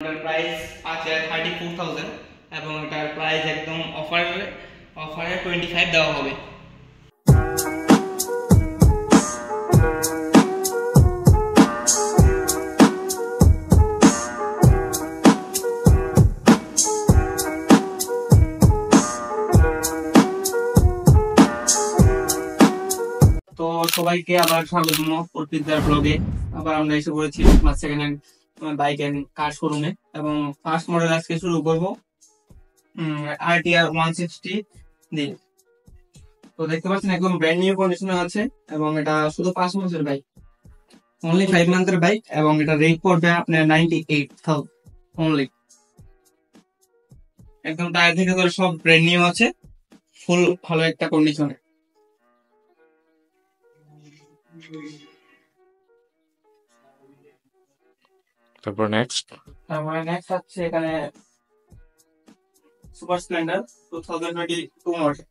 এটার প্রাইস আছে 34,000 এবং এটার প্রাইস একদম অফারে 25 দেওয়া হবে। তো সবাইকে আবার স্বাগতম অর্পিতার ব্লগে। আবার আমরা এসে পড়েছি সেকেন্ড হ্যান্ড বাইক এন্ড কার শোরুমে এবং ফার্স্ট মডেল আজকে শুরু করব RTR 160 দিয়ে। তো দেখতে পাচ্ছেন একদম ব্র্যান্ড নিউ কন্ডিশনে আছে এবং এটা শুধু 5 মাসের বাইক, অনলি 5 মান্থের বাইক এবং এটা রেট পড়বে আপনার 98,000 অনলি। একদম টায়ার থেকে ধরে সব ব্র্যান্ড নিউ আছে, ফুল ভালো একটা কন্ডিশনে। তারপরে নেক্সট আছে এখানে সুপার স্প্লেন্ডার 2022 মডেল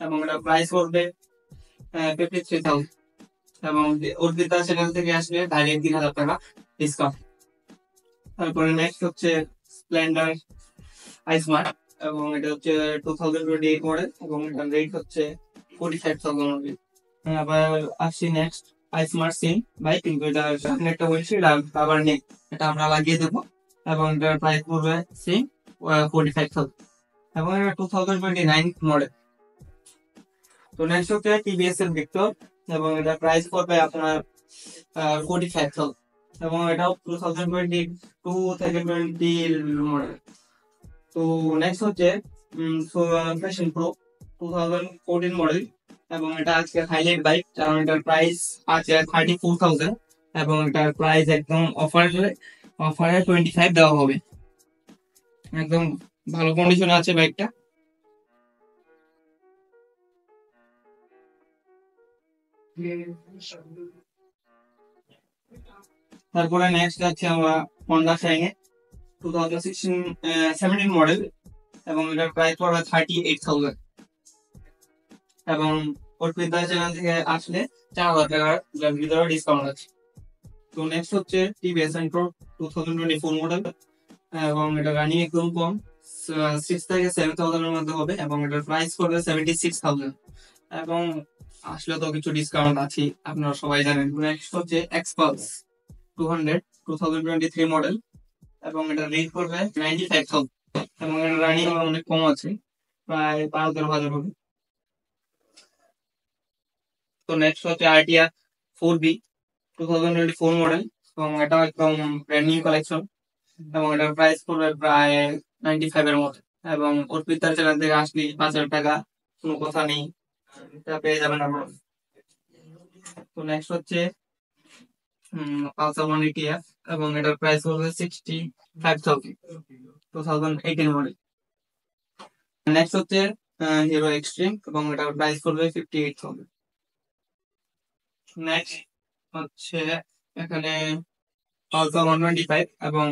এবং এটা প্রাইস পড়বে 53,000 এবং অর্পিতা চ্যানেল থেকে আসলে ডাইরেক্ট 3,000 টাকা ডিসকাউন্ট। তারপরে নেক্সট হচ্ছে স্প্লেন্ডার আইসমার্ট এবং এটা হচ্ছে 2028 মডেল এবং এটার রেট হচ্ছে 45,000। আবার আসছি নেক্সট আইসমার্ট সিম বাইক, কিন্তু এটা সামনে একটা উইন্ডশিল্ড আর কাভার নেই, এটা আমরা লাগিয়ে দেবো এবং এটার প্রাইস পড়বে সিম 45,000 এবং এটা 2029 মডেল। তো নেক্সট হচ্ছে টিভিএস এর ভিক্টর এবং এটা প্রাইস পড়বে আপনার 45,000 এবং এটাও 2022 থেকে 20 মডেল। তো নেক্সট হচ্ছে ফ্যাশন প্রো 2014 মডেল এবং এটা আজকে হাইলাইট বাইক, কারণ এটার প্রাইস আছে 34,000 এবং এটার প্রাইস একদম অফারে 25 দেওয়া হবে। একদম ভালো কন্ডিশনে আছে বাইকটা। তারপরে নেক্সট যাচ্ছে আমরা হন্ডা শাইন 2017 মডেল এবং এটার প্রাইস পড়বে 38,000 এবং অর্পিতা চ্যানেল থেকে আসলে 4,000 টাকার ভিতরে ডিসকাউন্ট আছে। তো নেক্সট হচ্ছে টিভিএস এন্ট্রো 2024 মডেল এবং এটা রানিং একদম কম, 6 থেকে 7,000 এর মধ্যে হবে এবং এটার প্রাইস পড়বে 76,000 এবং আসলে তো কিছু ডিসকাউন্ট আছে, আপনারা সবাই জানেন। নেক্সট হচ্ছে এক্সপালস 2023 মডেল এবং এটা রেট পড়বে 95,000 এবং এটা রানিং অনেক কম আছে, প্রায় 12,000 হবে। তো নেক্সট হচ্ছে RTR 4B 2024 মডেল এবং এটা একদম ব্র্যান্ড নিউ কালেকশন এবং এটার প্রাইস পড়বে প্রায় 95 এর মতো এবং অর্পিতার চ্যানেল থেকে আসলে 5,000 টাকা কোনো কথা নেই, এটা পেয়ে যাবেন আপনারা। তো নেক্সট হচ্ছে পালসার 180F এবং এটার প্রাইস পড়বে 65,000 2018 মডেল। নেক্সট হচ্ছে হিরো এক্সট্রিম এবং এটার প্রাইস পড়বে 58,000। নেক্সট হচ্ছে এখানে পালসার 125 এবং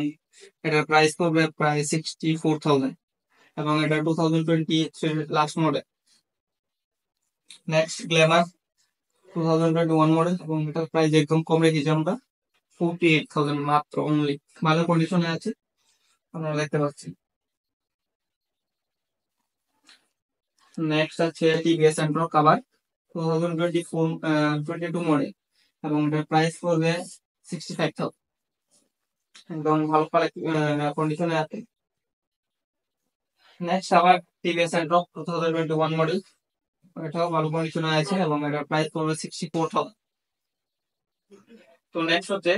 এটার প্রাইস পড়বে প্রায় 64,000 এবং এটা 2023 last model. Next Glamour 2021 model এবং এটার প্রাইস একদম কম রেখেছি আমরা 48,000 মাত্র অনলি, ভালো কন্ডিশনে আছে আপনারা দেখতে পাচ্ছেন। নেক্সট আছে টিভিএস এন্ট্রো কাভার 2022 মডেল এবং এটার প্রাইস পড়বে 65,000, একদম ভালো কন্ডিশনে আছে। নেক্সট আবার টিভিএস এন্ট্রো 2021 মডেল, এটাও ভালো কন্ডিশনে আছে এবং এটার প্রাইস পড়বে 64,000। তো নেক্সট হচ্ছে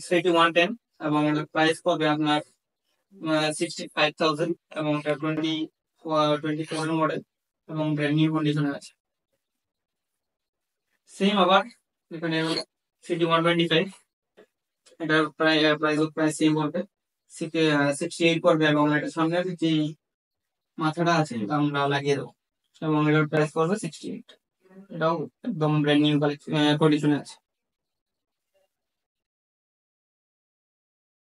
সিটি 110 এবং এটার প্রাইস পড়বে আপনার 65,000 এবং এটা 24 মডেল এবং ব্র্যান্ড নিউ কন্ডিশনে আছে। সেম আবার এখানে সিটি 125, এটার প্রাইস সেম পড়বে 68 পড়বে এবং এটা সামনের যে মাথাটা আছে এটা আমরা লাগিয়ে দেবো এবং এটার প্রাইস পড়বে 68, এটাও একদম ব্র্যান্ড নিউ কন্ডিশনে আছে।